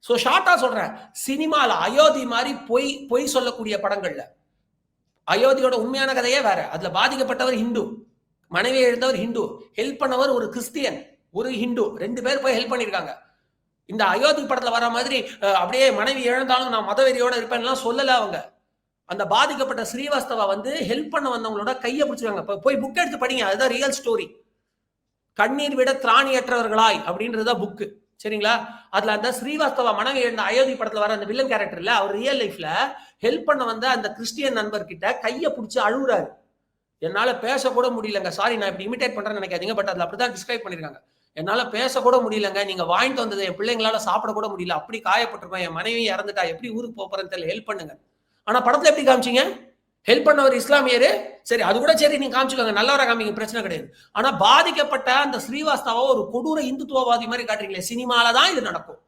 So ஷார்ட்டா சொல்றேன், சினிமால அயோத்தி மாதிரி பொய் சொல்லக்கூடிய படங்கள்ல, அயோத்தியோட உண்மையான கதையே வேற. அதுல பாதிக்கப்பட்டவர் ஹிந்து, மனைவியை இழந்தவர் ஹிந்து, ஹெல்ப் பண்ணவர் ஒரு கிறிஸ்டியன், ஒரு ஹிந்து, 2 பேர் போய் ஹெல்ப் பண்ணிருக்காங்க. இந்த அயோத்தி படத்துல வர மாதிரி அப்படியே மனைவி இழந்தாலும் நான் மதவெறியோட இருப்பேன்லாம் சொல்லல அவங்க. அந்த பாதிக்கப்பட்ட ஸ்ரீவாஸ்தவா வந்து ஹெல்ப் பண்ண வந்தவங்களோட கையை பிடிச்சிருக்காங்க. போய் புக் எடுத்து படிங்க, அதுதான் ரியல் ஸ்டோரி. கண்ணீர் விட திராணியற்றவர்களாய் அப்படின்றத புக்கு, சரிங்களா? அதுல அந்த ஸ்ரீவாஸ்தவா மனைவி இழந்த அயோத்தி படத்துல வர அந்த வில்லன் கேரக்டர்ல அவர் ரியல் லைஃப்ல ஹெல்ப் பண்ண வந்த அந்த கிறிஸ்டியன் நண்பர் கிட்ட கையை பிடிச்சி அழுகுறாரு. என்னால பேசக்கூட முடியலங்க, சாரி நான் இப்படி இமிடேட் பண்றேன்னு நினைக்காதீங்க, பட் அதுல அப்படிதான் டிஸ்கிரைப் பண்ணிருக்காங்க. என்னால பேசக்கூட முடியலங்க, நீங்க வாங்கிட்டு வந்தது என் பிள்ளைங்களால சாப்பிட கூட முடியல, அப்படி காயப்பட்டிருக்கோம், என் மனைவி இறந்துட்டா, எப்படி ஊருக்கு போறேன்னு தெரியல, ஹெல்ப் பண்ணுங்க. ஆனா படத்துல எப்படி காமிச்சீங்க? ஹெல்ப் பண்ணவர் இஸ்லாமியரு, சரி அது கூட சரி நீங்க காமிச்சுக்கோங்க, நல்லவரா காமிங்க, பிரச்சனை கிடையாது. ஆனா பாதிக்கப்பட்ட அந்த ஸ்ரீவாஸ்தவா ஒரு கொடூர இந்துத்துவவாதி மாதிரி காட்டுறீங்களே, சினிமால தான் இது நடக்கும்.